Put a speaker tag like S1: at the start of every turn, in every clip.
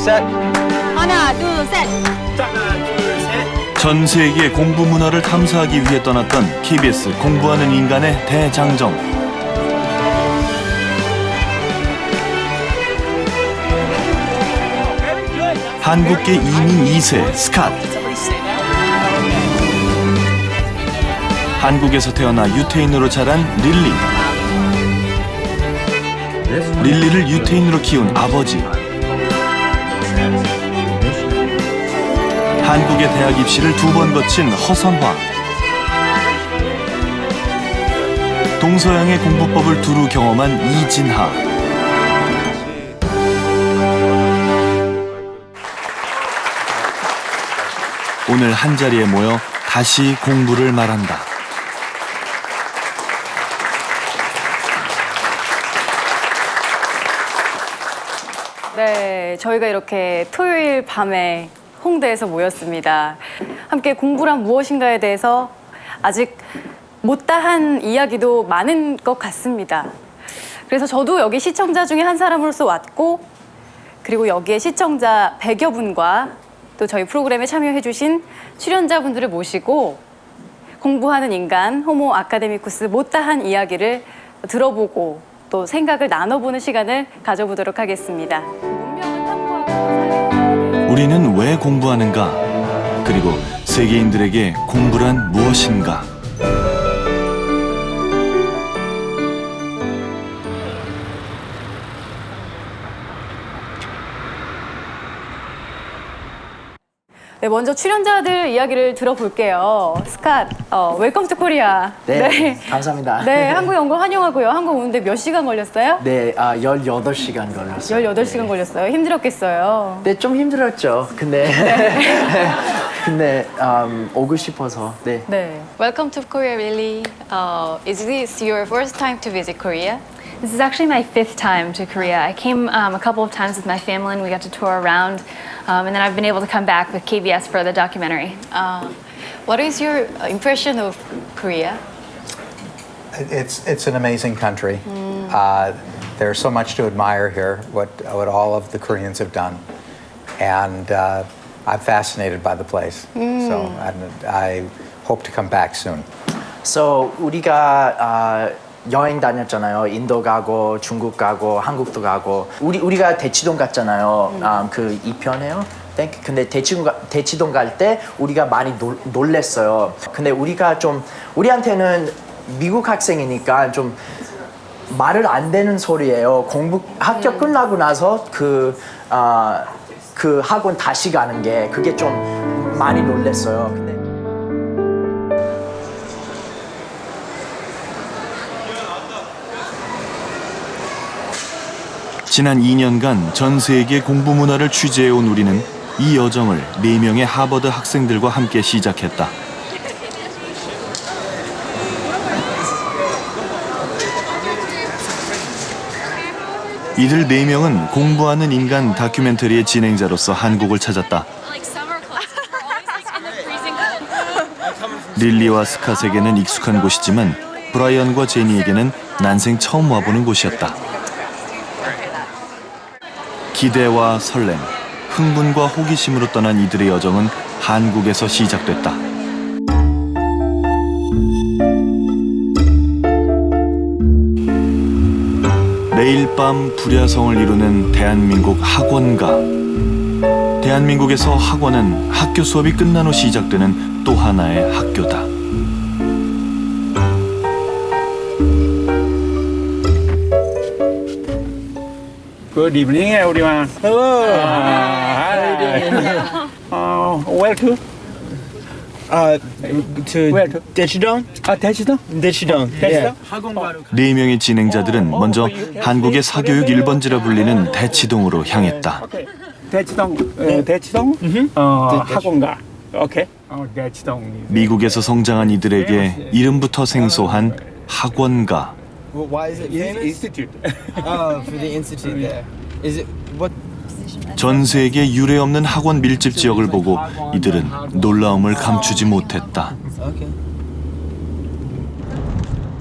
S1: 셋.
S2: 하나, 둘, 셋.
S3: 전 세계 공부 문화를 탐사하기 위해 떠났던 KBS 공부하는 인간의 대장정. 한국계 이민 2세 스캇. 한국에서 태어나 유태인으로 자란 릴리. 릴리를 유태인으로 키운 아버지. 한국의 대학 입시를 2번 거친 허선화. 동서양의 공부법을 두루 경험한 이진하. 오늘 한자리에 모여 다시 공부를 말한다.
S2: 네, 저희가 이렇게 토요일 밤에 홍대에서 모였습니다. 함께 공부란 무엇인가에 대해서 아직 못다한 이야기도 많은 것 같습니다. 그래서 저도 여기 시청자 중에 한 사람으로서 왔고, 그리고 여기에 시청자 100여 분과 또 저희 프로그램에 참여해주신 출연자분들을 모시고 공부하는 인간 호모 아카데미쿠스 못다한 이야기를 들어보고 또 생각을 나눠보는 시간을 가져보도록 하겠습니다.
S3: 우리는 왜 공부하는가? 그리고 세계인들에게 공부란 무엇인가?
S2: 네, 먼저 출연자들 이야기를 들어볼게요. 스캇, 웰컴 투 코리아.
S4: 네, 감사합니다.
S2: 네, 한국에 온 거 환영하고요. 한국 오는데 몇 시간 걸렸어요?
S4: 네, 18시간 걸렸어요.
S2: 18시간 걸렸어요. 힘들었겠어요.
S4: 네, 좀 힘들었죠. 근데 근데 오고 싶어서. 네.
S2: 네.
S5: Welcome to Korea, Lily. Is this your first time to visit Korea?
S6: This is actually my 5th time to Korea. I came a couple of times with my family and we got to tour around. And then I've been able to come back with KBS for the documentary.
S5: What is your impression of Korea?
S1: It's an amazing country. There's so much to admire here. What all of the Koreans have done, and I'm fascinated by the place. So I hope to come back soon.
S4: So 우리가 여행 다녔잖아요. 인도 가고 중국 가고 한국도 가고 우리가 대치동 갔잖아요. 그 2편에요. 근데 대치동 갈 때 우리가 많이 놀랬어요. 근데 우리가 좀 우리한테는 미국 학생이니까 좀 말을 안 되는 소리예요. 학교 끝나고 나서 그 학원 다시 가는 게 그게 좀 많이 놀랬어요. 근데
S3: 지난 2년간 전 세계 공부 문화를 취재해온 우리는 이 여정을 4명의 하버드 학생들과 함께 시작했다. 이들 4명은 공부하는 인간 다큐멘터리의 진행자로서 한국을 찾았다. 릴리와 스캇에게는 익숙한 곳이지만 브라이언과 제니에게는 난생 처음 와보는 곳이었다. 기대와 설렘, 흥분과 호기심으로 떠난 이들의 여정은 한국에서 시작됐다. 매일 밤 불야성을 이루는 대한민국 학원가. 대한민국에서 학원은 학교 수업이 끝난 후 시작되는 또 하나의 학교다.
S7: Good evening, everyone. Hello. Hi. Where to? Where to? 대치동? 대치동? 대치동. 대치동?
S3: 4명의 진행자들은 먼저 한국의 사교육 1번지라 불리는 대치동으로 향했다.
S7: 대치동. 대치동? 학원가. 오케이. 대치동.
S3: 미국에서 성장한 이들에게 이름부터 생소한 학원가.
S8: Why is it famous?
S7: Institute.
S8: Oh, for the institute there. Is it what?
S3: 전 세계 유례 없는 학원 밀집 지역을 보고 이들은 놀라움을 감추지 못했다.
S8: Okay.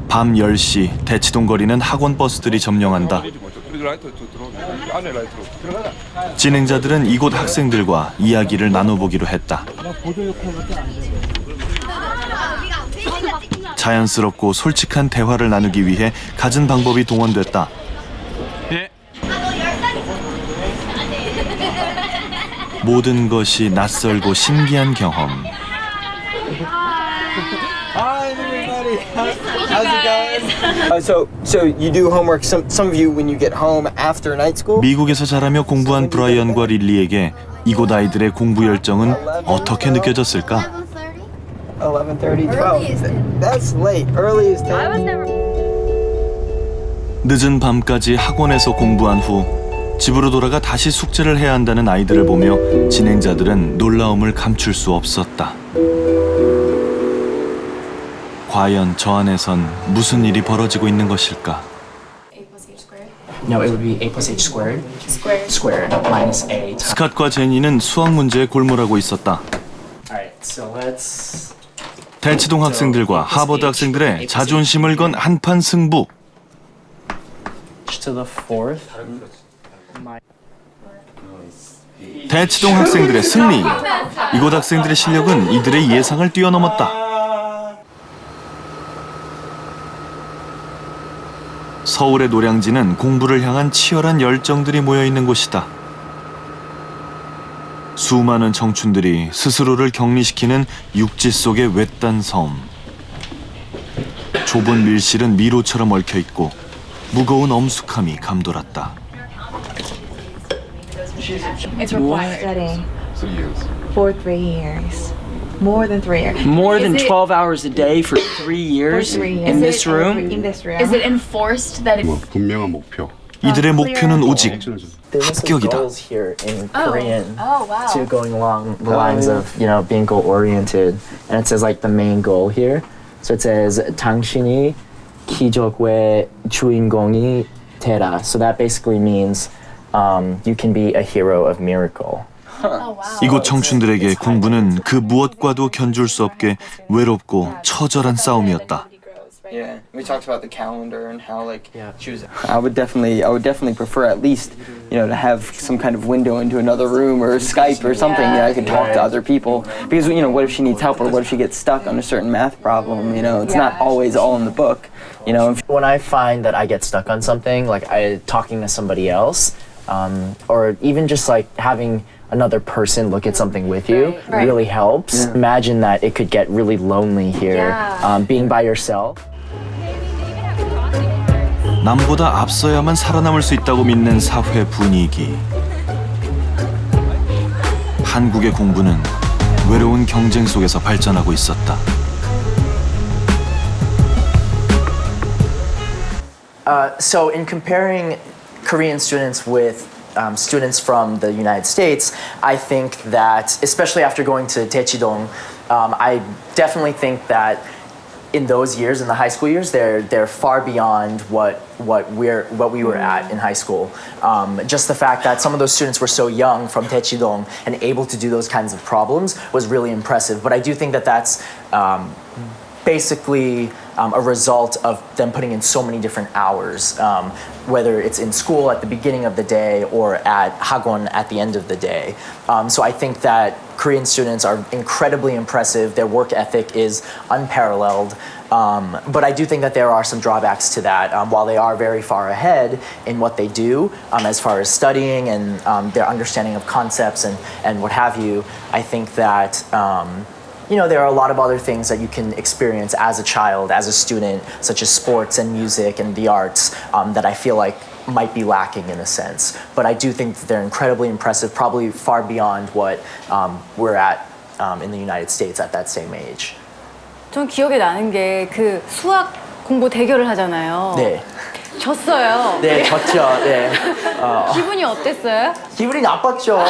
S3: 밤 10시 대치동 거리는 학원 버스들이 점령한다. 진행자들은 이곳 학생들과 이야기를 나눠보기로 했다. 자연스럽고 솔직한 대화를 나누기 위해 갖은 방법이 동원됐다. 모든 것이 낯설고 신기한 경험.
S8: Hi, everybody. How's it going? So you do homework. Some of you, when you get home after night school.
S3: 미국에서 자라며 공부한 브라이언과 릴리에게 이곳 아이들의 공부 열정은 어떻게 느껴졌을까?
S8: 11:30, 12. That's late. Early is 10.
S3: 늦은 밤까지 학원에서 공부한 후 집으로 돌아가 다시 숙제를 해야 한다는 아이들을 보며 진행자들은 놀라움을 감출 수 없었다. 과연 저 안에선 무슨 일이 벌어지고 있는 것일까?
S4: No, it would be a plus h squared. Squared minus a.
S3: 스캇과 제니는 수학 문제에 골몰하고 있었다.
S4: Alright, so let's.
S3: 대치동 학생들과 하버드 학생들의 자존심을 건 한판 승부.
S4: To the fourth.
S3: 대치동 학생들의 승리. 이곳 학생들의 실력은 이들의 예상을 뛰어넘었다. 서울의 노량진은 공부를 향한 치열한 열정들이 모여 있는 곳이다. 수많은 청춘들이 스스로를 격리시키는 육지 속의 외딴 섬. 좁은 밀실은 미로처럼 얽혀 있고 무거운 엄숙함이 감돌았다.
S9: It's required study for 3 years. More than 3 years.
S8: More than
S9: Is it-
S8: 12 hours a day for 3 years
S9: For 3 years.
S8: in
S9: Is
S8: this
S9: it-
S8: room.
S9: In this room.
S6: Is it enforced that it
S10: 분명한 목표.
S3: 이들의 목표는 오직
S4: There's some
S3: 합격이다.
S4: goals here in Korean.
S6: Oh, wow.
S4: To going along the lines of being goal oriented, and it says like the main goal here. So it says 당신이 기적의 주인공이 되라. So that basically means you can be a hero of miracle.
S3: 이곳 청춘들에게 공부는 그 무엇과도 견줄 수 없게 외롭고 처절한 싸움이었다.
S8: Yeah, we talked about the calendar and how she was.
S7: I would definitely prefer at least, to have some kind of window into another room or Skype or something. I could talk to other people because what if she needs help or what if she gets stuck on a certain math problem? It's not always all in the book.
S4: When I find that I get stuck on something, like talking to somebody else, or even just like having another person look at something with you really helps. Imagine that it could get really lonely here, being by yourself.
S3: 남보다 앞서야만 살아남을 수 있다고 믿는 사회 분위기. 한국의 공부는 외로운 경쟁 속에서 발전하고 있었다.
S4: So in comparing Korean students with students from the United States, I think that, especially after going to Daechidong, I definitely think that in those years, in the high school years, they're far beyond what we were at in high school. Just the fact that some of those students were so young from Daechidong and able to do those kinds of problems was really impressive. But I do think that that's basically a result of them putting in so many different hours, whether it's in school at the beginning of the day or at Hagwon at the end of the day. So I think that Korean students are incredibly impressive. Their work ethic is unparalleled. But I do think that there are some drawbacks to that. While they are very far ahead in what they do, as far as studying and their understanding of concepts and what have you, I think that there are a lot of other things that you can experience as a child, as a student, such as sports and music and the arts, that I feel like might be lacking in a sense. But I do think that they're incredibly impressive, probably far beyond what we're at in the United States at that same age.
S2: 전 기억에 나는 게 그 수학 공부 대결을 하잖아요.
S4: 네.
S2: 졌어요.
S4: 네, 졌죠. 네.
S2: 기분이 어땠어요?
S4: 기분이 나빴죠. 네.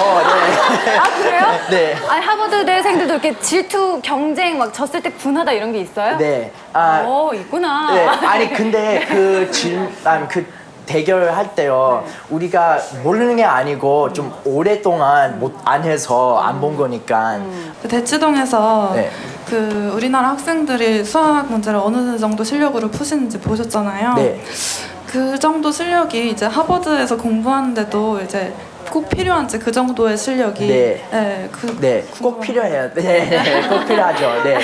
S2: 아 그래요?
S4: 네.
S2: 아니 하버드대생들도 이렇게 질투 경쟁 막 졌을 때 분하다 이런 게 있어요?
S4: 네.
S2: 있구나.
S4: 네. 아니 근데 그 대결할 때요, 우리가 모르는 게 아니고 좀 오랫동안 안 해서 안 본 거니까.
S11: 대치동에서
S4: 네.
S11: 우리나라 학생들이 수학 문제를 어느 정도 실력으로 푸시는지 보셨잖아요.
S4: 네.
S11: 그 정도 실력이 이제 하버드에서 공부하는데도 이제 꼭 필요한지 그 정도의 실력이
S4: 네, 꼭 필요해요. 네, 꼭 필요하죠. 네,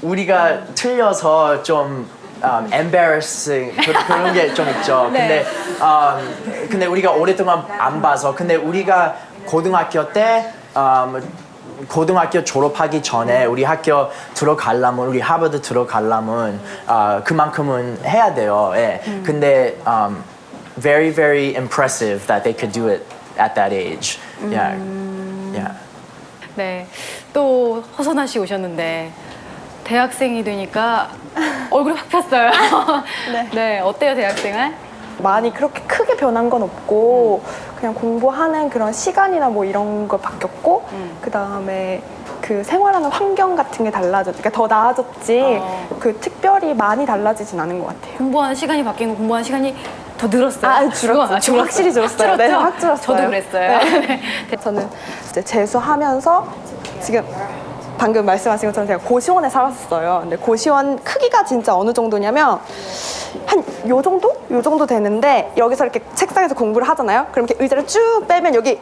S4: 우리가 틀려서 좀 embarrassing 그런 게 좀 있죠.
S2: 네.
S4: 근데 우리가 오랫동안 안 봐서 근데 우리가 고등학교 때 고등학교 졸업하기 전에 우리 학교 들어가려면 우리 하버드 들어가려면 그만큼은 해야 돼요. 예. 근데 very very impressive that they could do it at that age. Yeah. Yeah.
S2: 네, 또 허선아 씨 오셨는데 대학생이 되니까 얼굴이 확 폈어요. 네, 어때요 대학생활?
S10: 많이 그렇게 크게 변한 건 없고 그냥 공부하는 그런 시간이나 뭐 이런 거 바뀌었고 그 다음에 그 생활하는 환경 같은 게 달라졌, 그러니까 더 나아졌지 그 특별히 많이 달라지진 않은 것 같아요.
S2: 공부하는 시간이 바뀌고 공부하는 시간이 더 늘었어요?
S10: 줄었어요. 확실히 줄었어요. 네, 확 줄었어요.
S2: 저도 그랬어요.
S10: 네. 저는 이제 재수하면서 지금 방금 말씀하신 것처럼 제가 고시원에 살았어요. 근데 고시원 크기가 진짜 어느 정도냐면 한 요 정도? 요 정도 되는데 여기서 이렇게 책상에서 공부를 하잖아요. 그럼 이렇게 의자를 쭉 빼면 여기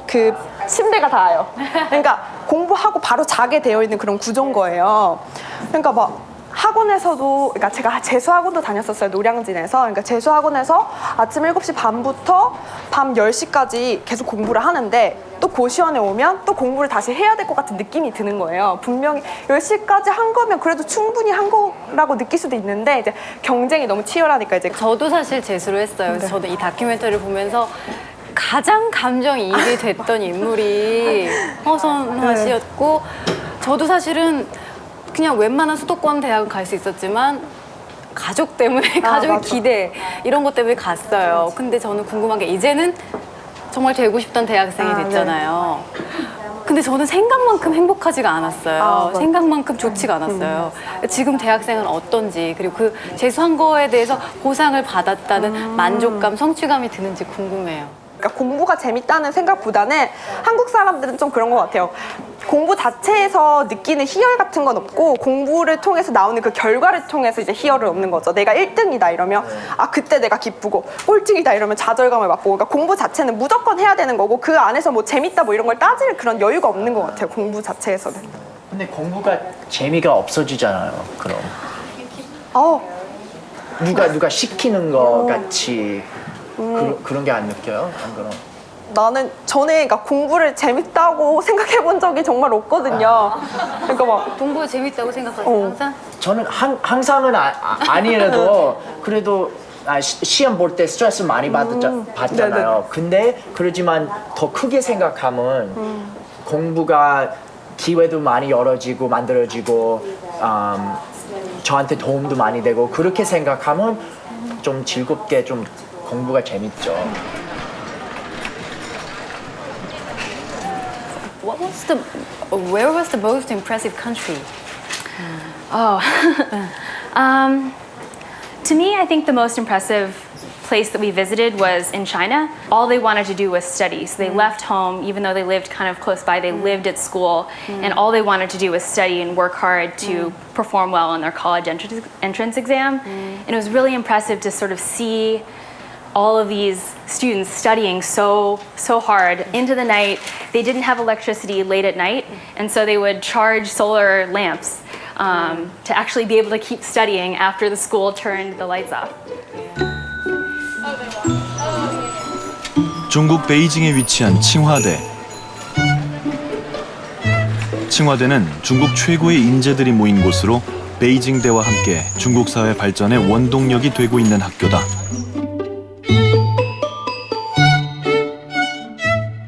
S10: 그 침대가 닿아요. 그러니까 공부하고 바로 자게 되어 있는 그런 구조인 거예요. 그러니까 막 학원에서도, 그러니까 제가 재수학원도 다녔었어요, 노량진에서. 그러니까 재수학원에서 아침 7시 반부터 밤 10시까지 계속 공부를 하는데 또 고시원에 오면 또 공부를 다시 해야 될 것 같은 느낌이 드는 거예요. 분명히 10시까지 한 거면 그래도 충분히 한 거라고 느낄 수도 있는데 이제 경쟁이 너무 치열하니까 이제.
S2: 저도 사실 재수를 했어요. 그래서 저도 이 다큐멘터리를 보면서 가장 감정이입이 됐던 인물이 허선아 씨였고 저도 사실은 그냥 웬만한 수도권 대학은 갈 수 있었지만 가족 때문에 가족의 기대 이런 것 때문에 갔어요. 근데 저는 궁금한 게 이제는 정말 되고 싶던 대학생이 됐잖아요. 근데 저는 생각만큼 행복하지가 않았어요. 생각만큼 좋지가 않았어요. 지금 대학생은 어떤지 그리고 그 재수한 거에 대해서 보상을 받았다는 만족감, 성취감이 드는지 궁금해요.
S10: 그러니까 공부가 재밌다는 생각보다는 한국 사람들은 좀 그런 것 같아요. 공부 자체에서 느끼는 희열 같은 건 없고 공부를 통해서 나오는 그 결과를 통해서 이제 희열을 얻는 거죠. 내가 1등이다 이러면 아 그때 내가 기쁘고 꼴등이다 이러면 좌절감을 맛보고 그러니까 공부 자체는 무조건 해야 되는 거고 그 안에서 뭐 재밌다 뭐 이런 걸 따질 그런 여유가 없는 것 같아요. 공부 자체에서는.
S4: 근데 공부가 재미가 없어지잖아요. 그럼 누가 시키는 거 같이 그런 게 안 느껴요? 안 그럼?
S10: 나는 전에 그러니까 공부를 재밌다고 생각해 본 적이 정말 없거든요. 그러니까 막
S2: 공부가 재밌다고 생각하세요 항상?
S4: 저는 항상은 아니라도 그래도 시험 볼 때 스트레스 많이 받잖아요. 근데 그러지만 더 크게 생각하면 공부가 기회도 많이 열어지고 만들어지고 저한테 도움도 많이 되고 그렇게 생각하면 좀 즐겁게 좀 공부가 재밌죠.
S2: Where was the most impressive country?
S6: To me, I think the most impressive place that we visited was in China. All they wanted to do was study. So they left home, even though they lived kind of close by, they lived at school, and all they wanted to do was study and work hard to perform well on their college entrance exam. And it was really impressive to sort of see all of these students studying so hard into the night. They didn't have electricity late at night, and so they would charge solar lamps to actually be able to keep studying after the school turned the lights off.
S3: 중국 베이징에 위치한 칭화대. 칭화대는 중국 최고의 인재들이 모인 곳으로 베이징대와 함께 중국 사회 발전의 원동력이 되고 있는 학교다.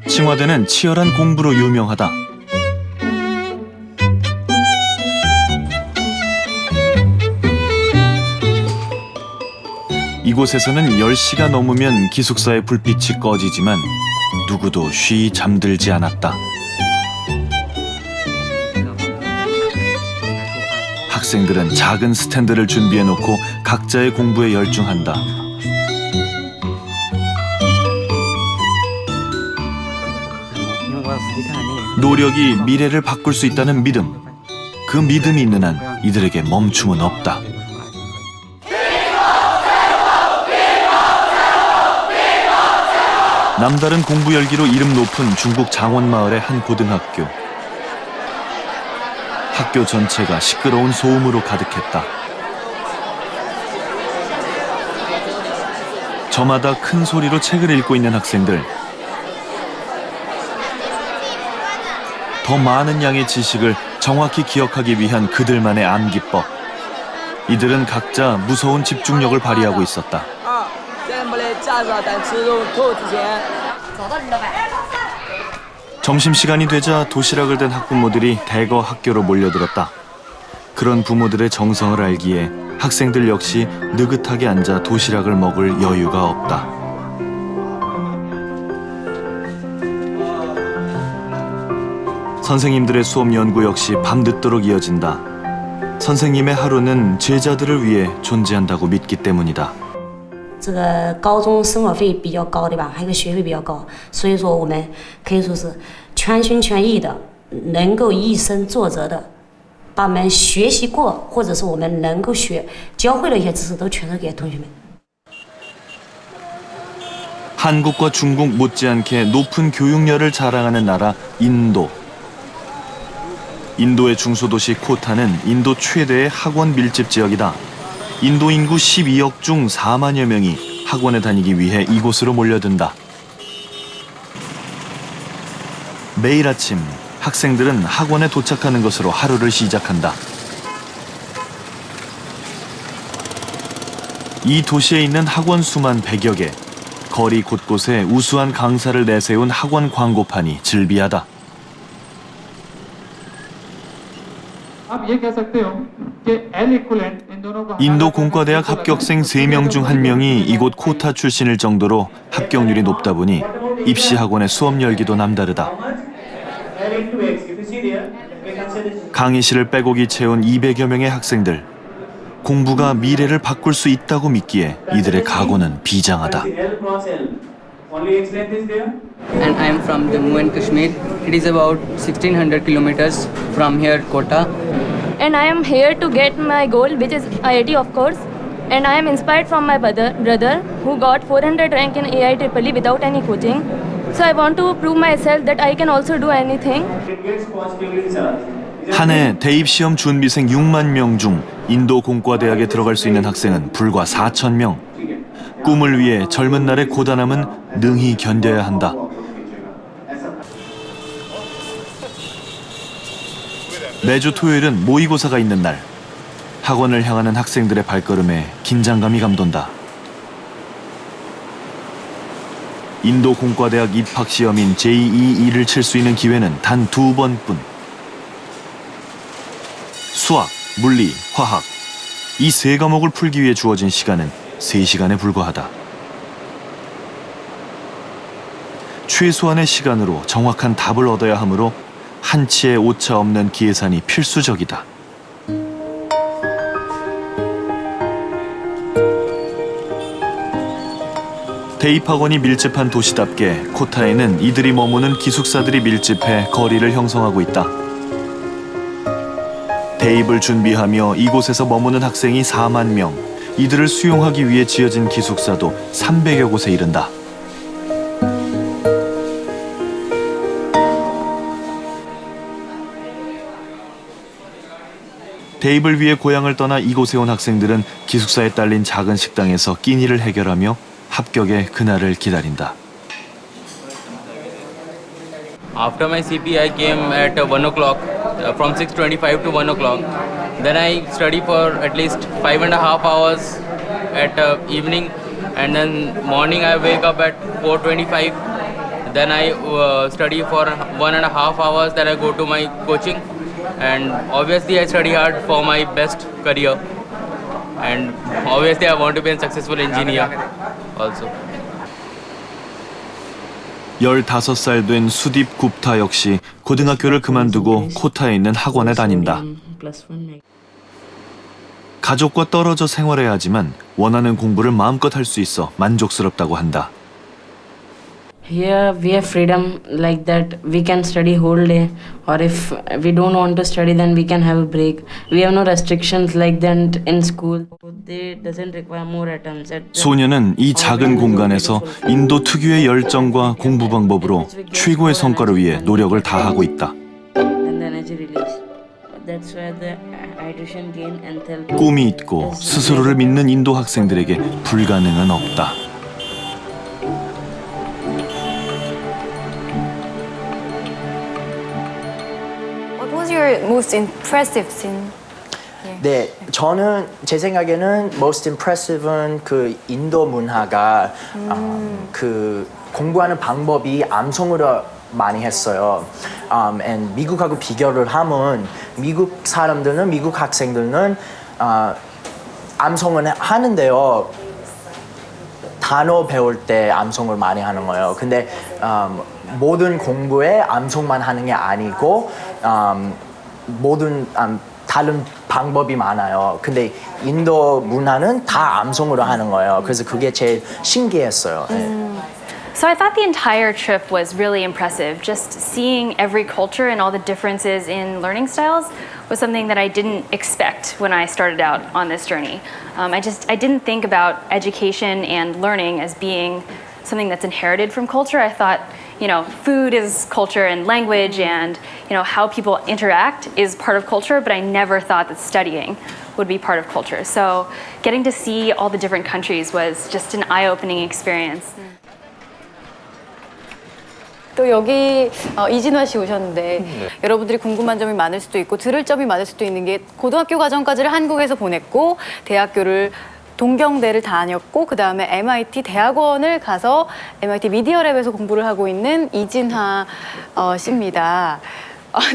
S3: 칭화대는 치열한 공부로 유명하다. 이곳에서는 10시가 넘으면 기숙사의 불빛이 꺼지지만 누구도 쉬이 잠들지 않았다. 학생들은 작은 스탠드를 준비해놓고 각자의 공부에 열중한다. 노력이 미래를 바꿀 수 있다는 믿음. 그 믿음이 있는 한 이들에게 멈춤은 없다. 남다른 공부 열기로 이름 높은 중국 장원마을의 한 고등학교. 학교 전체가 시끄러운 소음으로 가득했다. 저마다 큰 소리로 책을 읽고 있는 학생들. 더 많은 양의 지식을 정확히 기억하기 위한 그들만의 암기법. 이들은 각자 무서운 집중력을 발휘하고 있었다. 점심시간이 되자 도시락을 든 학부모들이 대거 학교로 몰려들었다. 그런 부모들의 정성을 알기에 학생들 역시 느긋하게 앉아 도시락을 먹을 여유가 없다. 선생님들의 수업 연구 역시 밤늦도록 이어진다. 선생님의 하루는 제자들을 위해 존재한다고 믿기 때문이다.
S12: 这个高中生活费比较高，对吧？还有个学费比较高，所以说我们可以说是全心全意的，能够以身作则的，把我们学习过或者是我们能够教会的一些知识都传授给同学们。
S3: 한국과 중국 못지않게 높은 교육열을 자랑하는 나라 인도. 인도의 중소도시 코타는 인도 최대의 학원 밀집 지역이다. 인도 인구 12억 중 4만여 명이 학원에 다니기 위해 이곳으로 몰려든다. 매일 아침 학생들은 학원에 도착하는 것으로 하루를 시작한다. 이 도시에 있는 학원 수만 100여 개. 거리 곳곳에 우수한 강사를 내세운 학원 광고판이 즐비하다. 인도 공과대학 합격생 3명 중 1명이 이곳 코타 출신일 정도로 합격률이 높다 보니 입시 학원의 수업 열기도 남다르다. 강의실을 빼곡히 채운 200여 명의 학생들. 공부가 미래를 바꿀 수 있다고 믿기에 이들의 각오는 비장하다.
S13: And I am from Jammu and Kashmir. It is about 1600 kilometers from here, Kota.
S14: And I am here to get my goal, which is IIT, of course. And I am inspired from my brother who got 400 rank in AIEEE without any coaching. So I want to prove myself that I can also do anything.
S3: 한 해 대입시험 준비생 6만 명 중 인도 공과대학에 들어갈 수 있는 학생은 불과 4천 명. 꿈을 위해 젊은 날의 고단함은 능히 견뎌야 한다. 매주 토요일은 모의고사가 있는 날. 학원을 향하는 학생들의 발걸음에 긴장감이 감돈다. 인도 공과대학 입학시험인 JEE를 칠 수 있는 기회는 단 2번뿐. 수학, 물리, 화학. 이 3과목을 풀기 위해 주어진 시간은 3시간에 불과하다. 최소한의 시간으로 정확한 답을 얻어야 하므로 한치의 오차 없는 계산이 필수적이다. 대입학원이 밀집한 도시답게 코타에는 이들이 머무는 기숙사들이 밀집해 거리를 형성하고 있다. 대입을 준비하며 이곳에서 머무는 학생이 4만 명. 이들을 수용하기 위해 지어진 기숙사도 300여 곳에 이른다. 대입을 위해 고향을 떠나 이곳에 온 학생들은 기숙사에 딸린 작은 식당에서 끼니를 해결하며 합격의 그날을 기다린다.
S13: After my CP, I came at 1 o'clock, from 6:25 to 1 o'clock. Then I study for at least 5.5 hours at evening, and then morning I wake up at 4:25. Then I study for 1.5 hours. Then I go to my coaching, and obviously I study hard for my best career. And obviously I want to be a successful engineer also.
S3: 15살 된 수딥 굽타 역시 고등학교를 그만두고 코타에 있는 학원에 다닌다. 가족과 떨어져 생활해야 하지만 원하는 공부를 마음껏 할 수 있어 만족스럽다고 한다.
S12: Here we have freedom like that. We can study whole day, or if we don't want to study, then we can have a break. We have no restrictions like that in school. They doesn't require more attempts.
S3: 소녀는 이 작은 공간에서 인도 특유의 열정과 공부 방법으로 최고의 성과를 위해 노력을 다하고 있다.
S12: And the energy release. That's where the hydration gain and therapy.
S3: 꿈이 있고 스스로를 믿는 인도 학생들에게 불가능은 없다.
S2: What was your most impressive scene?
S4: 네, 저는 제 생각에는 most impressive은 그 인도 문화가 그 공부하는 방법이 암송으로 많이 했어요. And 미국하고 비교를 하면 미국 사람들은 미국 학생들은 암송은 하는데요. 단어 배울 때 암송을 많이 하는 거예요. 근데 모든 공부에 암송만 하는 게 아니고 모든 다른 방법이 많아요. 근데 인도 문화는 다 암송으로 하는 거예요. 그래서 그게 제일 신기했어요.
S6: So I thought the entire trip was really impressive. Just seeing every culture and all the differences in learning styles was something that I didn't expect when I started out on this journey. I didn't think about education and learning as being something that's inherited from culture. I thought, food is culture and language and, how people interact is part of culture, but I never thought that studying would be part of culture. So getting to see all the different countries was just an eye-opening experience.
S2: 또 여기 이진화 씨 오셨는데 여러분들이 궁금한 점이 많을 수도 있고 들을 점이 많을 수도 있는 게 고등학교 과정까지를 한국에서 보냈고 대학교를 동경대를 다녔고 그 다음에 MIT 대학원을 가서 MIT 미디어랩에서 공부를 하고 있는 이진화 씨입니다.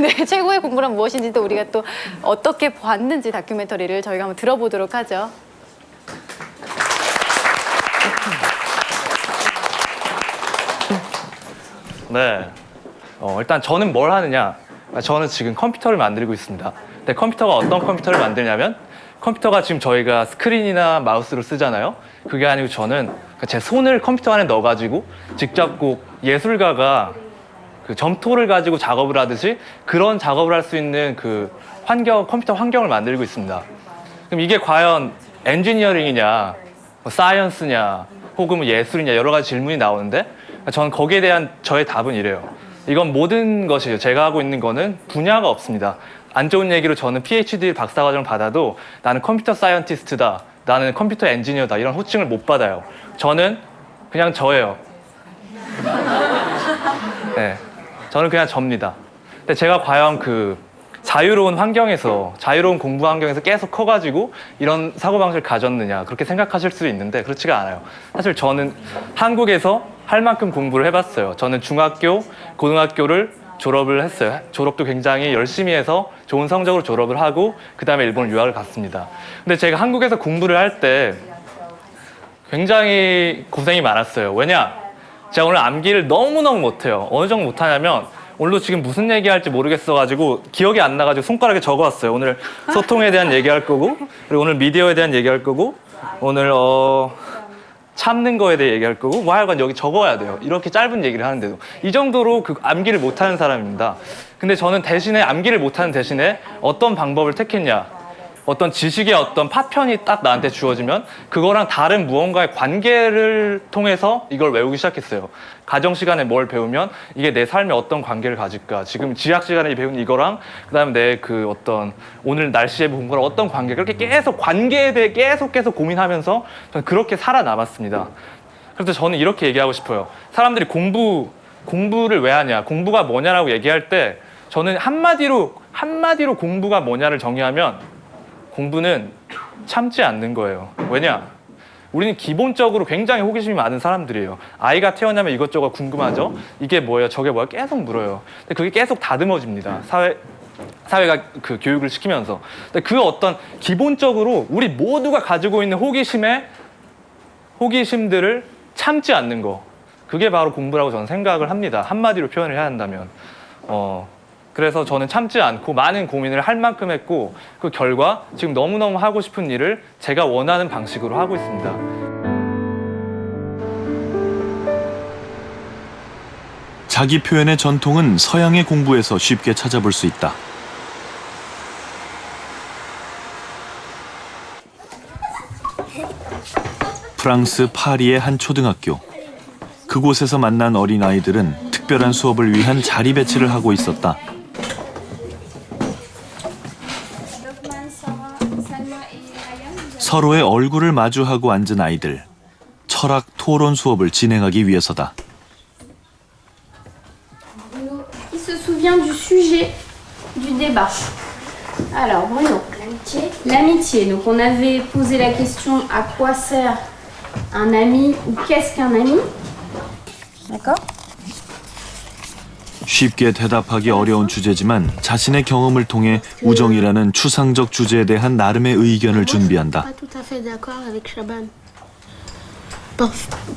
S2: 네, 최고의 공부란 무엇인지 또 우리가 또 어떻게 봤는지 다큐멘터리를 저희가 한번 들어보도록 하죠.
S15: 네, 일단 저는 뭘 하느냐? 저는 지금 컴퓨터를 만들고 있습니다. 근데 컴퓨터가 어떤 컴퓨터를 만드냐면 컴퓨터가 지금 저희가 스크린이나 마우스로 쓰잖아요. 그게 아니고 저는 제 손을 컴퓨터 안에 넣어가지고 직접 꼭 예술가가 그 점토를 가지고 작업을 하듯이 그런 작업을 할 수 있는 그 컴퓨터 환경을 만들고 있습니다. 그럼 이게 과연 엔지니어링이냐, 사이언스냐, 혹은 예술이냐 여러 가지 질문이 나오는데 저는 거기에 대한 저의 답은 이래요. 이건 모든 것이에요. 제가 하고 있는 거는 분야가 없습니다. 안 좋은 얘기로 저는 PhD 박사과정을 받아도 나는 컴퓨터 사이언티스트다, 나는 컴퓨터 엔지니어다 이런 호칭을 못 받아요. 저는 그냥 저예요. 네, 저는 그냥 접니다. 근데 제가 과연 그 자유로운 환경에서, 자유로운 공부 환경에서 계속 커가지고 이런 사고방식을 가졌느냐 그렇게 생각하실 수도 있는데 그렇지가 않아요. 사실 저는 한국에서 할 만큼 공부를 해봤어요. 저는 중학교, 고등학교를 졸업을 했어요. 졸업도 굉장히 열심히 해서 좋은 성적으로 졸업을 하고 그 다음에 일본 유학을 갔습니다. 근데 제가 한국에서 공부를 할 때 굉장히 고생이 많았어요. 왜냐? 제가 오늘 암기를 너무너무 못해요. 어느 정도 못하냐면 오늘도 지금 무슨 얘기할지 모르겠어가지고 기억이 안 나가지고 손가락에 적어왔어요. 오늘 소통에 대한 얘기할 거고 그리고 오늘 미디어에 대한 얘기할 거고 오늘 참는 거에 대해 얘기할 거고 뭐 하여간 여기 적어야 돼요. 이렇게 짧은 얘기를 하는데도 이 정도로 그 암기를 못하는 사람입니다. 근데 저는 대신에 암기를 못하는 대신에 어떤 방법을 택했냐, 어떤 지식의 어떤 파편이 딱 나한테 주어지면 그거랑 다른 무언가의 관계를 통해서 이걸 외우기 시작했어요. 가정 시간에 뭘 배우면 이게 내 삶에 어떤 관계를 가질까, 지금 지학 시간에 배운 이거랑 그다음에 내 그 어떤 오늘 날씨에 본 거랑 어떤 관계, 그렇게 계속 관계에 대해 계속 고민하면서 저는 그렇게 살아남았습니다. 그래서 저는 이렇게 얘기하고 싶어요. 사람들이 공부를 왜 하냐, 공부가 뭐냐라고 얘기할 때 저는 한마디로 공부가 뭐냐를 정의하면 공부는 참지 않는 거예요. 왜냐? 우리는 기본적으로 굉장히 호기심이 많은 사람들이에요. 아이가 태어나면 이것저것 궁금하죠? 이게 뭐예요? 저게 뭐야? 계속 물어요. 근데 그게 계속 다듬어집니다. 사회가 그 교육을 시키면서. 근데 그 어떤 기본적으로 우리 모두가 가지고 있는 호기심들을 참지 않는 거. 그게 바로 공부라고 저는 생각을 합니다. 한마디로 표현을 해야 한다면. 그래서 저는 참지 않고 많은 고민을 할 만큼 했고 그 결과 지금 너무너무 하고 싶은 일을 제가 원하는 방식으로 하고 있습니다.
S3: 자기 표현의 전통은 서양의 공부에서 쉽게 찾아볼 수 있다. 프랑스 파리의 한 초등학교. 그곳에서 만난 어린아이들은 특별한 수업을 위한 자리 배치를 하고 있었다. 서로의 얼굴을 마주하고 앉은 아이들. 철학 토론 수업을 진행하기 위해서다.
S16: Qui se souvient du sujet du débat? Alors, Bruno. L'amitié. L'amitié. Donc, on avait posé la question à quoi sert un ami ou qu'est-ce qu'un ami? D'accord?
S3: 쉽게 대답하기 어려운 주제지만 자신의 경험을 통해 우정이라는 추상적 주제에 대한 나름의 의견을 준비한다.
S17: Pas tout à fait d'accord avec Shaban.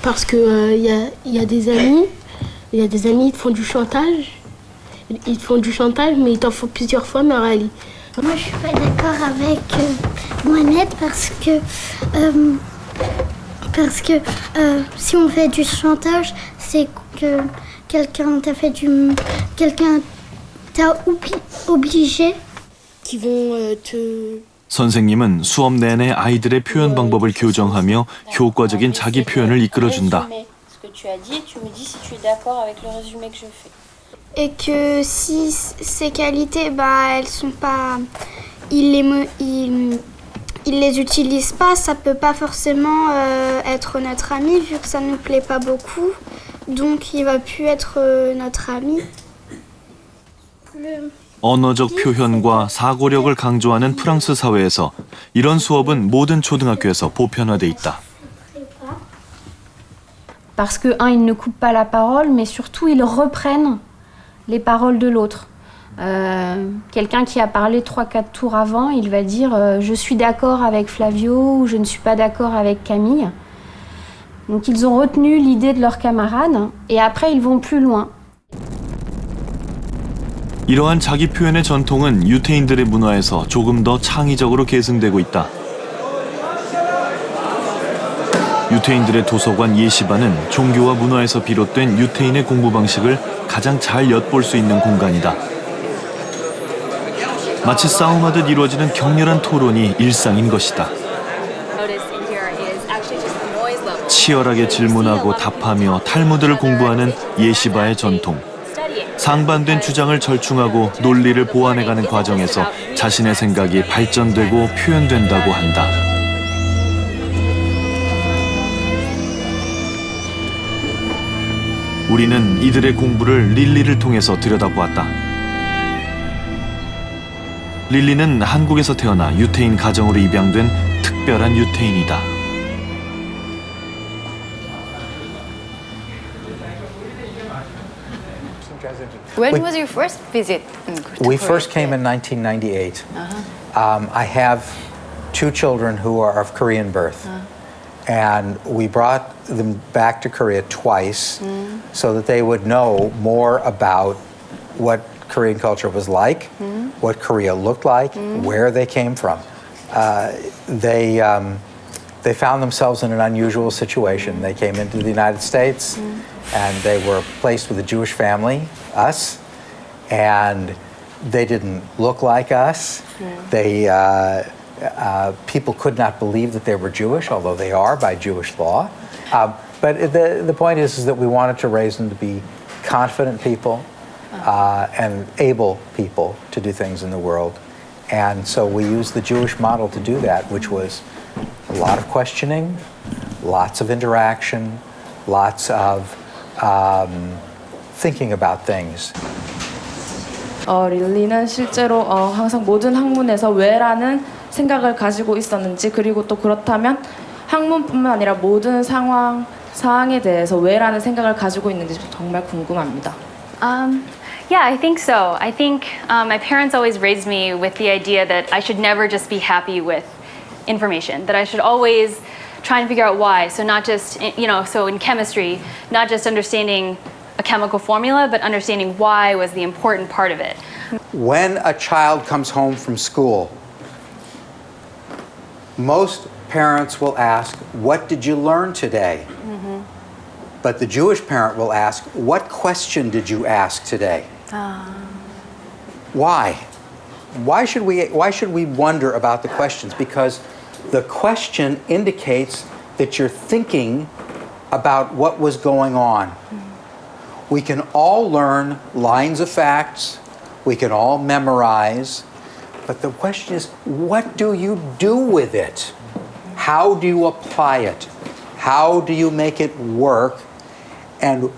S17: Parce que y a des amis, ils te font du chantage. Ils te font du chantage, mais ils t'en font plusieurs fois, mais en réalité.
S18: Moi, je suis pas d'accord avec Mohamed parce que si on fait du chantage, c'est que quelqu'un t'a obligé.
S17: Qui vont te.
S3: 선생님은 수업 내내 아이들의 표현 방법을 교정하며 효과적인 자기 표현을 이끌어준다.
S18: Et que si ces qualités, elles sont pas, il les utilise pas, ça peut pas forcément être notre ami vu que ça nous plaît pas beaucoup, donc il va plus être notre ami.
S3: 언어적 표현과 사고력을 강조하는 프랑스 사회에서 이런 수업은 모든 초등학교에서 보편화돼 있다.
S14: Parce que, ils ne coupent pas la parole, mais surtout, ils reprennent les paroles de l'autre. Quelqu'un qui a parlé 3-4 tours avant, il va dire je suis d'accord avec Flavio ou je ne suis pas d'accord avec Camille. Donc, ils ont retenu l'idée de leurs camarades et après, ils vont plus loin.
S3: 이러한 자기 표현의 전통은 유태인들의 문화에서 조금 더 창의적으로 계승되고 있다. 유태인들의 도서관 예시반은 종교와 문화에서 비롯된 유태인의 공부 방식을 가장 잘 엿볼 수 있는 공간이다. 마치 싸움하듯 이루어지는 격렬한 토론이 일상인 것이다. 치열하게 질문하고 답하며 탈무드를 공부하는 예시바의 전통. 상반된 주장을 절충하고 논리를 보완해가는 과정에서 자신의 생각이 발전되고 표현된다고 한다. 우리는 이들의 공부를 릴리를 통해서 들여다보았다. 릴리는 한국에서 태어나 유태인 가정으로 입양된 특별한 유태인이다.
S5: When was your first visit?
S1: We first came in 1998. I have two children who are of Korean birth. And we brought them back to Korea twice so that they would know more about what Korean culture was like, what Korea looked like, where they came from. They found themselves in an unusual situation. They came into the United States and they were placed with a Jewish family, us, and they didn't look like us. People could not believe that they were Jewish, although they are by Jewish law. But the point is that we wanted to raise them to be confident people and able people to do things in the world. And so we used the Jewish model to do that, which was a lot of questioning, lots of interaction, lots of thinking about things.
S19: 릴리는 실제로 항상 모든 학문에서 왜라는 생각을 가지고 있었는지, 그리고 또 그렇다면 학문뿐만 아니라 모든 사항에 대해서 왜라는 생각을 가지고 있는지 정말 궁금합니다.
S6: Yeah, I think so. I think my parents always raised me with the idea that I should never just be happy with information, that I should always try and figure out why. So not just, so in chemistry, not just understanding a chemical formula, but understanding why was the important part of it.
S1: When a child comes home from school, most parents will ask, what did you learn today? But the Jewish parent will ask, what question did you ask today? Why? Why should we wonder about the questions? Because the question indicates that you're thinking about what was going on. We can all learn lines of facts, we can all memorize, but the question is, what do you do with it? How do you apply it? How do you make it work? And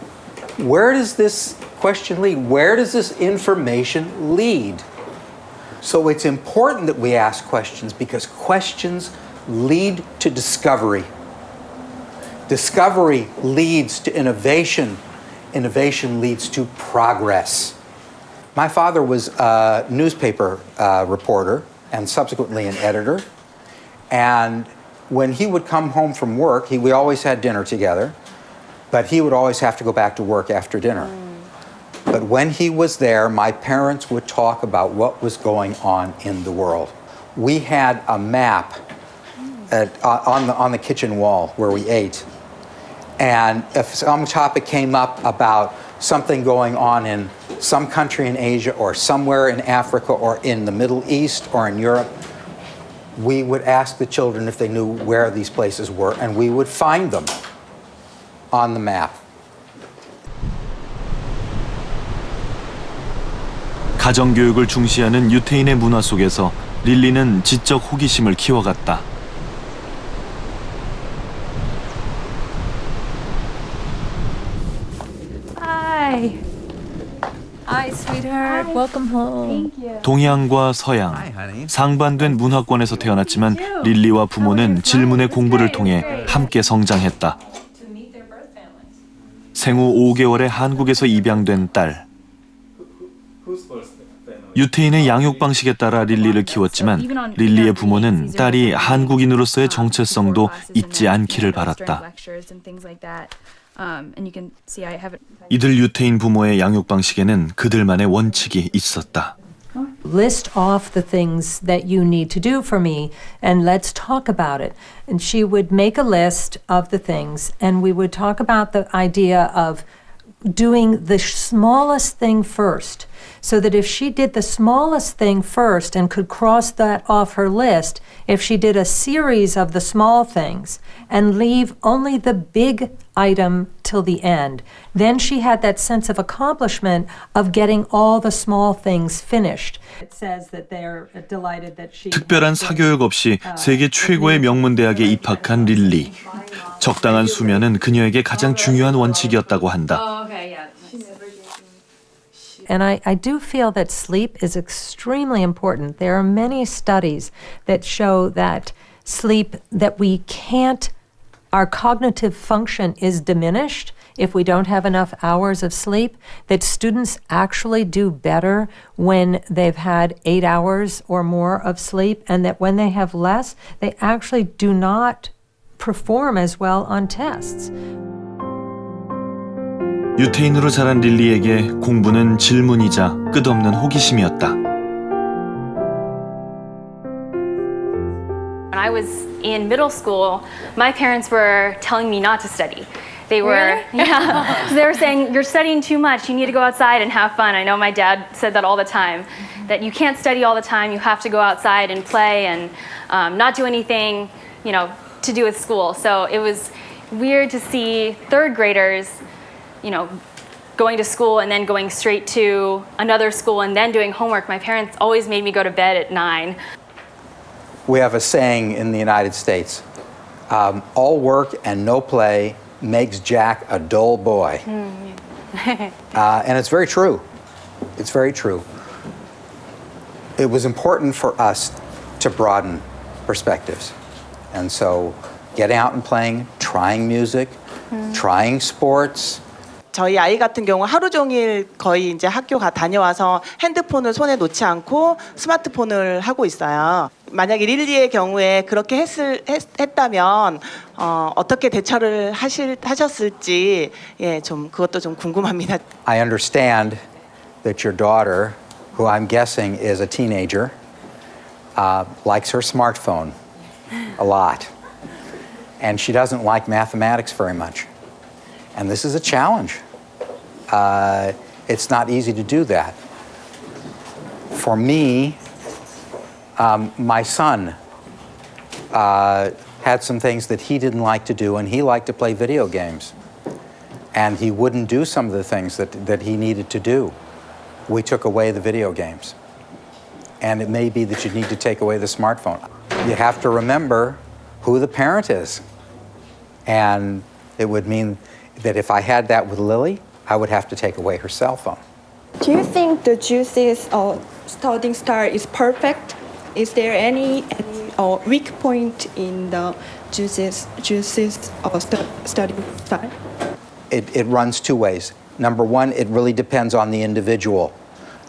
S1: where does this question lead? Where does this information lead? So it's important that we ask questions because questions lead to discovery. Discovery leads to innovation. Innovation leads to progress. My father was a newspaper reporter and subsequently an editor. And when he would come home from work, we always had dinner together, but he would always have to go back to work after dinner. But when he was there, my parents would talk about what was going on in the world. We had a map on the kitchen wall where we ate. And if some topic came up about something going on in some country in Asia or somewhere in Africa or in the Middle East or in Europe, we would ask the children if they knew where these places were, and we would find them on the map.
S3: 가정교육을 중시하는 유태인의 문화 속에서 릴리는 지적 호기심을 키워갔다.
S20: Hi. Hi, sweetheart. Welcome home. Thank you.
S3: 동양과 서양, 상반된 문화권에서 태어났지만 릴리와 부모는 질문의 공부를 통해 함께 성장했다. 생후 5개월에 한국에서 입양된 딸. 유태인의 양육 방식에 따라 릴리를 키웠지만 릴리의 부모는 딸이 한국인으로서의 정체성도 잊지 않기를 바랐다. 이들 유태인 부모의 양육 방식에는 그들만의 원칙이 있었다.
S20: List off the things that you need to do for me and let's talk about it. And she would make a list of the things and we would talk about the idea of doing the smallest thing first. So that if she did the smallest thing first and could cross that off her list, if she did a series of the small things and leave only the big item till the end, then she had that sense of accomplishment of getting all the small things finished. It says that they're delighted that she
S3: 특별한 사교육 없이 세계 최고의 명문 대학에 입학한 릴리. 적당한 수면은 그녀에게 가장 중요한 원칙이었다고 한다.
S20: And I do feel that sleep is extremely important. There are many studies that show that sleep, that we can't, our cognitive function is diminished if we don't have enough hours of sleep, that students actually do better when they've had 8 hours or more of sleep, and that when they have less, they actually do not perform as well on tests.
S3: 유태인으로 자란 릴리에게 공부는 질문이자 끝없는 호기심이었다.
S6: When I was in middle school, my parents were telling me not to study. They were, yeah, so they were saying, you're studying too much, you need to go outside and have fun. I know my dad said that all the time, that you can't study all the time, you have to go outside and play and not do anything, to do with school. So it was weird to see third graders going to school and then going straight to another school and then doing homework. My parents always made me go to bed at 9.
S1: We have a saying in the United States, all work and no play makes Jack a dull boy. And it's very true. It's very true. It was important for us to broaden perspectives. And so getting out and playing, trying music, trying sports,
S21: 저희 아이 같은 경우 하루 종일 거의 이제 학교 다녀와서 핸드폰을 손에 놓지 않고 스마트폰을 하고 있어요. 만약에 릴리의 경우에 그렇게 했다면 어떻게 대처를 하셨을지 좀 그것도 좀 궁금합니다.
S1: I understand that your daughter, who I'm guessing is a teenager, likes her smartphone a lot. And she doesn't like mathematics very much. And this is a challenge. It's not easy to do that. For me, my son had some things that he didn't like to do, and he liked to play video games. And he wouldn't do some of the things that he needed to do. We took away the video games. And it may be that you need to take away the smartphone. You have to remember who the parent is. And it would mean that if I had that with Lily, I would have to take away her cell phone.
S10: Do you think the Juice's studying style is perfect? Is there any weak point in the Juice's studying style?
S1: It runs two ways. Number one, it really depends on the individual,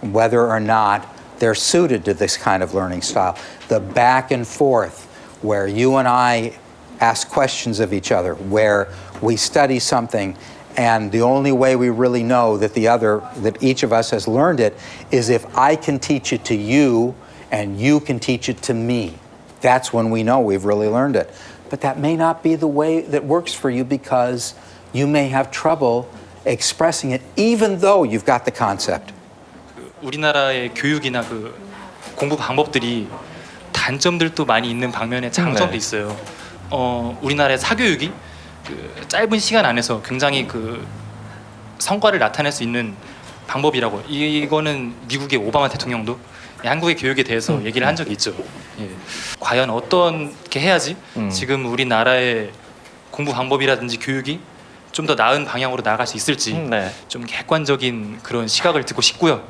S1: whether or not they're suited to this kind of learning style. The back and forth, where you and I ask questions of each other, where we study something, and the only way we really know that that each of us has learned it is if I can teach it to you and you can teach it to me. That's when we know we've really learned it. But that may not be the way that works for you because you may have trouble expressing it even though you've got the concept.
S9: 우리나라의 교육이나 그 공부 방법들이 단점들도 많이 있는 반면에 장점도 있어요. 우리나라의 사교육이 그 짧은 시간 안에서 굉장히 그 성과를 나타낼 수 있는 방법이라고. 이거는 미국의 오바마 대통령도 한국의 교육에 대해서 얘기를 한 적이 있죠. 예. 과연 어떻게 해야지 지금 우리나라의 공부 방법이라든지 교육이 좀 더 나은 방향으로 나아갈 수 있을지 좀 객관적인 그런 시각을 듣고 싶고요.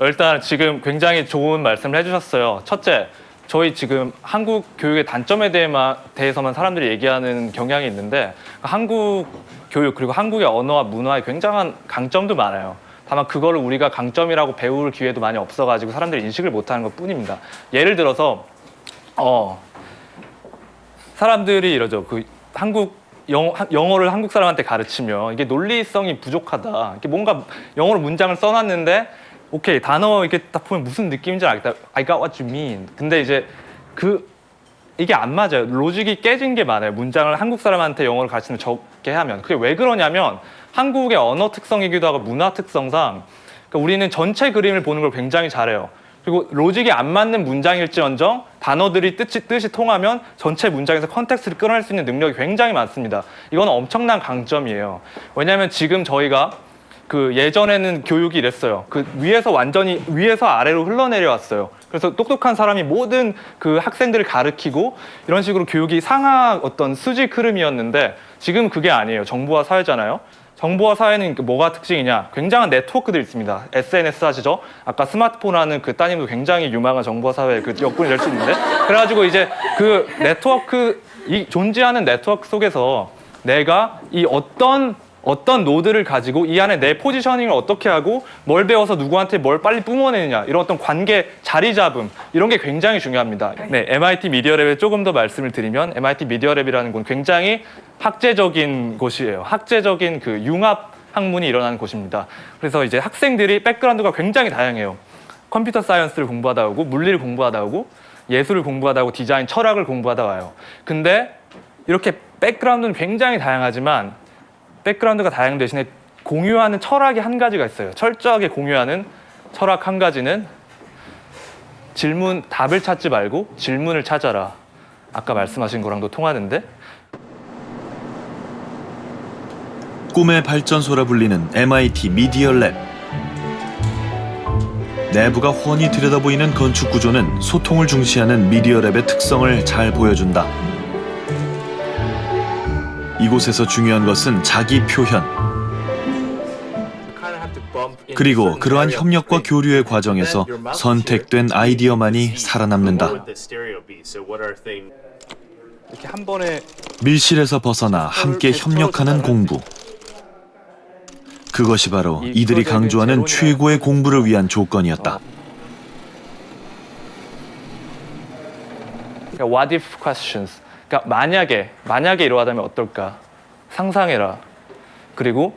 S15: 일단 지금 굉장히 좋은 말씀을 해주셨어요. 첫째, 저희 지금 한국 교육의 단점에 대해서만 사람들이 얘기하는 경향이 있는데 한국 교육 그리고 한국의 언어와 문화에 굉장한 강점도 많아요. 다만 그거를 우리가 강점이라고 배울 기회도 많이 없어가지고 사람들이 인식을 못하는 것뿐입니다. 예를 들어서 사람들이 이러죠. 그 영어를 한국 사람한테 가르치면 이게 논리성이 부족하다. 이게 뭔가 영어로 문장을 써놨는데 오케이 단어 이렇게 딱 보면 무슨 느낌인지 알겠다. I got what you mean. 근데 이제 이게 안 맞아요. 로직이 깨진 게 많아요. 문장을 한국 사람한테 영어를 가르치면 적게 하면. 그게 왜 그러냐면 한국의 언어 특성이기도 하고 문화 특성상 그러니까 우리는 전체 그림을 보는 걸 굉장히 잘해요. 그리고 로직이 안 맞는 문장일지언정 단어들이 뜻이 통하면 전체 문장에서 컨텍스트를 끌어낼 수 있는 능력이 굉장히 많습니다. 이건 엄청난 강점이에요. 왜냐하면 지금 저희가 그 예전에는 교육이 이랬어요. 그 위에서 아래로 흘러내려왔어요. 그래서 똑똑한 사람이 모든 그 학생들을 가르치고 이런 식으로 교육이 상하 어떤 수직 흐름이었는데 지금 그게 아니에요. 정보화 사회잖아요. 정보화 사회는 뭐가 특징이냐? 굉장한 네트워크들이 있습니다. SNS 하시죠? 아까 스마트폰 하는 그 따님도 굉장히 유망한 정보화 사회의 그 역군이 될 수 있는데 그래가지고 이제 그 네트워크, 이 존재하는 네트워크 속에서 내가 이 어떤 노드를 가지고 이 안에 내 포지셔닝을 어떻게 하고 뭘 배워서 누구한테 뭘 빨리 뿜어내느냐 이런 어떤 관계 자리 잡음 이런 게 굉장히 중요합니다. 네, MIT 미디어랩에 조금 더 말씀을 드리면 MIT 미디어랩이라는 곳은 굉장히 학제적인 곳이에요. 학제적인 그 융합 학문이 일어나는 곳입니다. 그래서 이제 학생들이 백그라운드가 굉장히 다양해요. 컴퓨터 사이언스를 공부하다 오고 물리를 공부하다 오고 예술을 공부하다 오고 디자인, 철학을 공부하다 와요. 근데 이렇게 백그라운드는 굉장히 다양하지만 백그라운드가 다양 대신에 공유하는 철학이 한 가지가 있어요. 철저하게 공유하는 철학 한 가지는 답을 찾지 말고 질문을 찾아라. 아까 말씀하신 거랑도 통하는데
S3: 꿈의 발전소라 불리는 MIT 미디어 랩. 내부가 훤히 들여다보이는 건축 구조는 소통을 중시하는 미디어 랩의 특성을 잘 보여준다. 이곳에서 중요한 것은 자기 표현. 그리고 그러한 협력과 교류의 과정에서 선택된 아이디어만이 살아남는다.
S15: 이렇게 한 번에
S3: 밀실에서 벗어나 함께 협력하는 공부. 그것이 바로 이들이 강조하는 최고의 공부를 위한 조건이었다.
S15: What if questions. 그러니까 만약에 이러하다면 어떨까? 상상해라. 그리고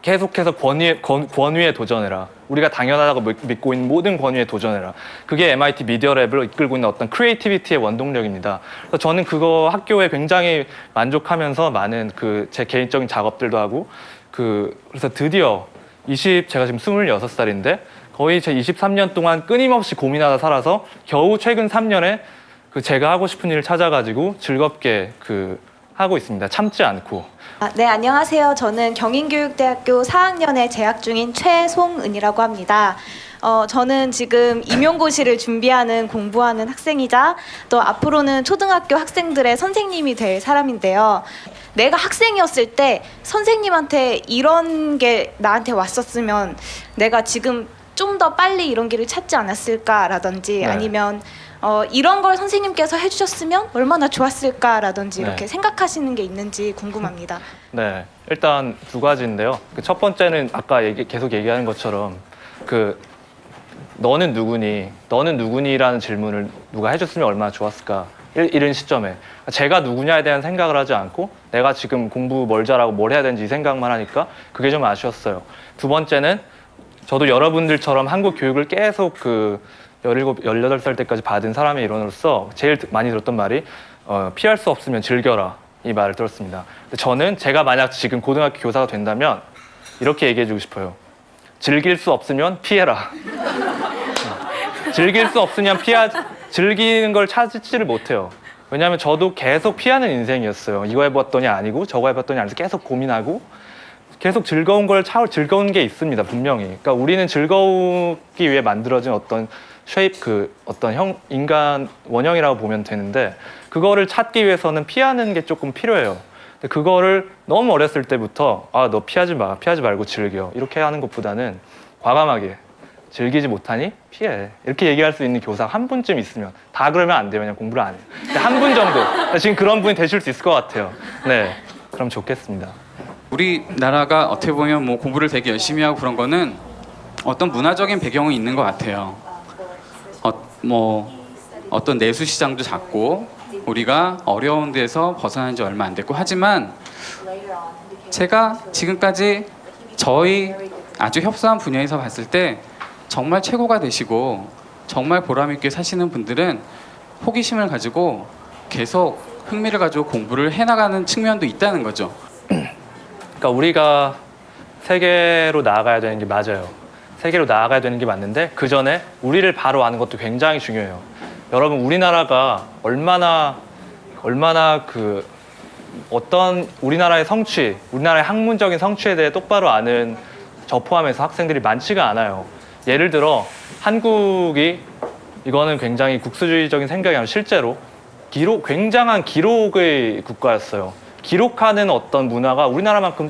S15: 계속해서 권위에 도전해라. 우리가 당연하다고 믿고 있는 모든 권위에 도전해라. 그게 MIT 미디어 랩을 이끌고 있는 어떤 크리에이티비티의 원동력입니다. 그래서 저는 그거 학교에 굉장히 만족하면서 많은 제 개인적인 작업들도 하고 그래서 드디어 제가 지금 26살인데 거의 제 23년 동안 끊임없이 고민하다 살아서 겨우 최근 3년에 제가 하고 싶은 일을 찾아가지고 즐겁게 하고 있습니다. 참지 않고.
S8: 네, 안녕하세요. 저는 경인교육대학교 4학년에 재학 중인 최송은이라고 합니다. 저는 지금 임용고시를 준비하는 공부하는 학생이자 또 앞으로는 초등학교 학생들의 선생님이 될 사람인데요. 내가 학생이었을 때 선생님한테 이런 게 나한테 왔었으면 내가 지금 좀 더 빨리 이런 길을 찾지 않았을까라든지 아니면 이런 걸 선생님께서 해주셨으면 얼마나 좋았을까라든지 이렇게 생각하시는 게 있는지 궁금합니다.
S15: 네, 일단 두 가지인데요. 첫 번째는 아까 계속 얘기하는 것처럼 너는 누구니? 너는 누구니?라는 질문을 누가 해줬으면 얼마나 좋았을까? 이런 시점에 제가 누구냐에 대한 생각을 하지 않고 내가 지금 공부 뭘 잘하고 뭘 해야 되는지 이 생각만 하니까 그게 좀 아쉬웠어요. 두 번째는 저도 여러분들처럼 한국 교육을 계속 17, 18살 때까지 받은 사람의 일원으로서 제일 많이 들었던 말이 피할 수 없으면 즐겨라 이 말을 들었습니다. 저는 제가 만약 지금 고등학교 교사가 된다면 이렇게 얘기해주고 싶어요. 즐길 수 없으면 피해라. 즐길 수 없으면 즐기는 걸 찾지를 못해요. 왜냐하면 저도 계속 피하는 인생이었어요. 이거 해봤더니 아니고 저거 해봤더니 아니고 계속 고민하고 계속 즐거운 게 있습니다. 분명히. 그러니까 우리는 즐거우기 위해 만들어진 어떤 인간 원형이라고 보면 되는데 그거를 찾기 위해서는 피하는 게 조금 필요해요. 근데 그거를 너무 어렸을 때부터 너 피하지 말고 즐겨 이렇게 하는 것보다는 과감하게 즐기지 못하니 피해 이렇게 얘기할 수 있는 교사 한 분쯤 있으면 다 그러면 안 돼요. 그냥 공부를 안 해요. 한 분 정도 지금 그런 분이 되실 수 있을 것 같아요. 네, 그럼 좋겠습니다.
S22: 우리나라가 어떻게 보면 뭐 공부를 되게 열심히 하고 그런 거는 어떤 문화적인 배경이 있는 것 같아요. 어떤 내수 시장도 작고 우리가 어려운 데서 벗어난 지 얼마 안 됐고 하지만 제가 지금까지 저희 아주 협소한 분야에서 봤을 때 정말 최고가 되시고 정말 보람있게 사시는 분들은 호기심을 가지고 계속 흥미를 가지고 공부를 해나가는 측면도 있다는 거죠.
S15: 그러니까 우리가 세계로 나아가야 되는 게 맞아요. 세계로 나아가야 되는 게 맞는데 그 전에 우리를 바로 아는 것도 굉장히 중요해요. 여러분 우리나라가 얼마나 어떤 우리나라의 성취, 우리나라의 학문적인 성취에 대해 똑바로 아는 저 포함해서 학생들이 많지가 않아요. 예를 들어 한국이 이거는 굉장히 국수주의적인 생각이 아니라 실제로 굉장한 기록의 국가였어요. 기록하는 어떤 문화가 우리나라만큼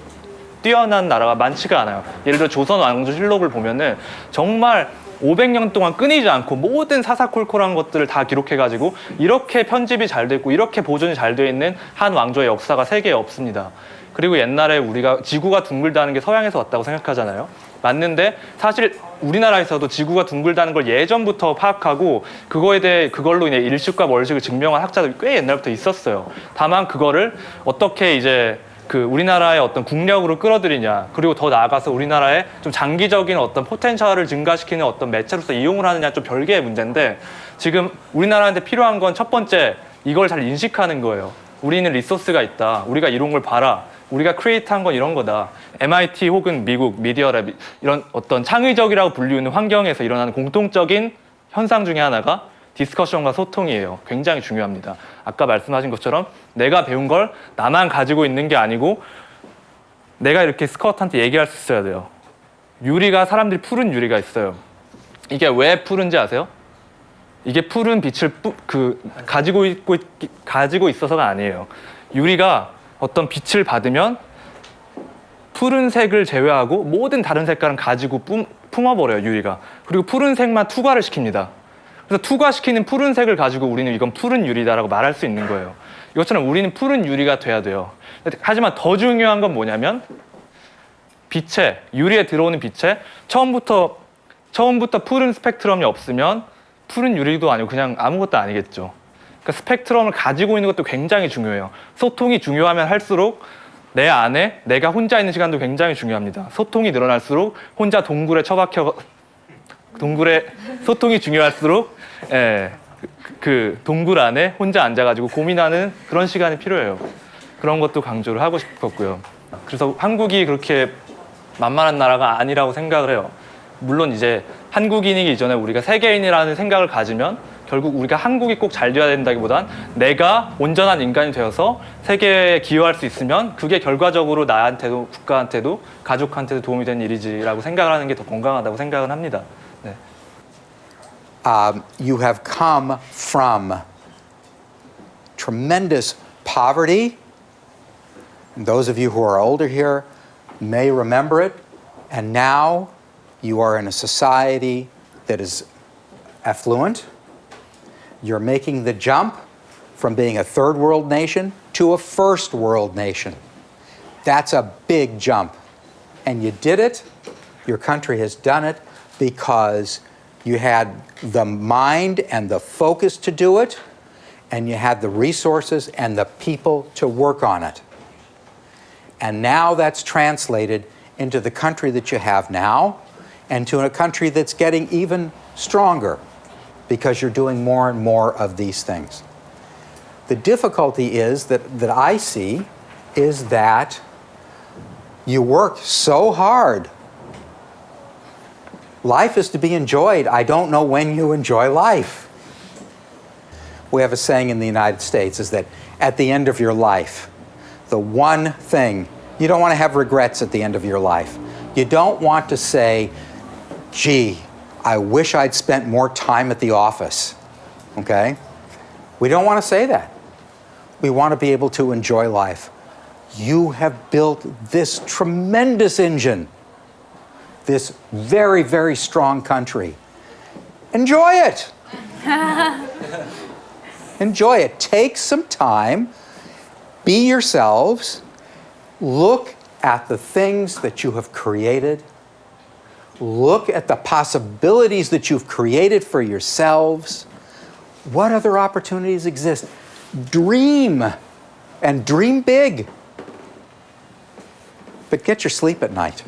S15: 뛰어난 나라가 많지가 않아요. 예를 들어 조선 왕조실록을 보면은 정말 500년 동안 끊이지 않고 모든 사사콜콜한 것들을 다 기록해가지고 이렇게 편집이 잘 돼 있고 이렇게 보존이 잘 돼 있는 한 왕조의 역사가 세계에 없습니다. 그리고 옛날에 우리가 지구가 둥글다는 게 서양에서 왔다고 생각하잖아요. 맞는데 사실 우리나라에서도 지구가 둥글다는 걸 예전부터 파악하고 그걸로 인해 일식과 월식을 증명한 학자들이 꽤 옛날부터 있었어요. 다만 그거를 어떻게 이제 우리나라의 어떤 국력으로 끌어들이냐, 그리고 더 나아가서 우리나라의 좀 장기적인 어떤 포텐셜을 증가시키는 어떤 매체로서 이용을 하느냐 좀 별개의 문제인데 지금 우리나라한테 필요한 건 첫 번째 이걸 잘 인식하는 거예요. 우리는 리소스가 있다. 우리가 이런 걸 봐라. 우리가 크리에이트한 건 이런 거다. MIT 혹은 미국 미디어랩 이런 어떤 창의적이라고 불리우는 환경에서 일어나는 공통적인 현상 중에 하나가 디스커션과 소통이에요. 굉장히 중요합니다. 아까 말씀하신 것처럼 내가 배운 걸 나만 가지고 있는 게 아니고 내가 이렇게 스카우트한테 얘기할 수 있어야 돼요. 사람들이 푸른 유리가 있어요. 이게 왜 푸른지 아세요? 이게 푸른 빛을 가지고 있어서가 아니에요. 유리가 어떤 빛을 받으면 푸른색을 제외하고 모든 다른 색깔은 가지고 품어버려요, 유리가. 그리고 푸른색만 투과를 시킵니다. 그래서 투과시키는 푸른색을 가지고 우리는 이건 푸른 유리다라고 말할 수 있는 거예요. 이것처럼 우리는 푸른 유리가 돼야 돼요. 하지만 더 중요한 건 뭐냐면 유리에 들어오는 빛에 처음부터 푸른 스펙트럼이 없으면 푸른 유리도 아니고 그냥 아무것도 아니겠죠. 그러니까 스펙트럼을 가지고 있는 것도 굉장히 중요해요. 소통이 중요하면 할수록 내 안에 내가 혼자 있는 시간도 굉장히 중요합니다. 소통이 늘어날수록 혼자 동굴에 처박혀 소통이 중요할수록 그 동굴 안에 혼자 앉아가지고 고민하는 그런 시간이 필요해요. 그런 것도 강조를 하고 싶었고요. 그래서 한국이 그렇게 만만한 나라가 아니라고 생각을 해요. 물론 이제 한국인이기 이전에 우리가 세계인이라는 생각을 가지면 결국 우리가 한국이 꼭 잘 돼야 된다기보단 내가 온전한 인간이 되어서 세계에 기여할 수 있으면 그게 결과적으로 나한테도 국가한테도 가족한테도 도움이 되는 일이지라고 생각을 하는 게 더 건강하다고 생각을 합니다. 네.
S1: You have come from tremendous poverty. And those of you who are older here may remember it. And now you are in a society that is affluent. You're making the jump from being a third world nation to a first world nation. That's a big jump. And you did it. Your country has done it because you had the mind and the focus to do it, and you had the resources and the people to work on it. And now that's translated into the country that you have now, and to a country that's getting even stronger because you're doing more and more of these things. The difficulty is that I see is that you work so hard. Life is to be enjoyed. I don't know when you enjoy life. We have a saying in the United States is that at the end of your life, the one thing, you don't want to have regrets at the end of your life. You don't want to say, gee, I wish I'd spent more time at the office, okay? We don't want to say that. We want to be able to enjoy life. You have built this tremendous engine, this very, very strong country. Enjoy it. Enjoy it. Take some time, be yourselves, look at the things that you have created, look at the possibilities that you've created for yourselves. What other opportunities exist? Dream, and dream big. But get your sleep at night.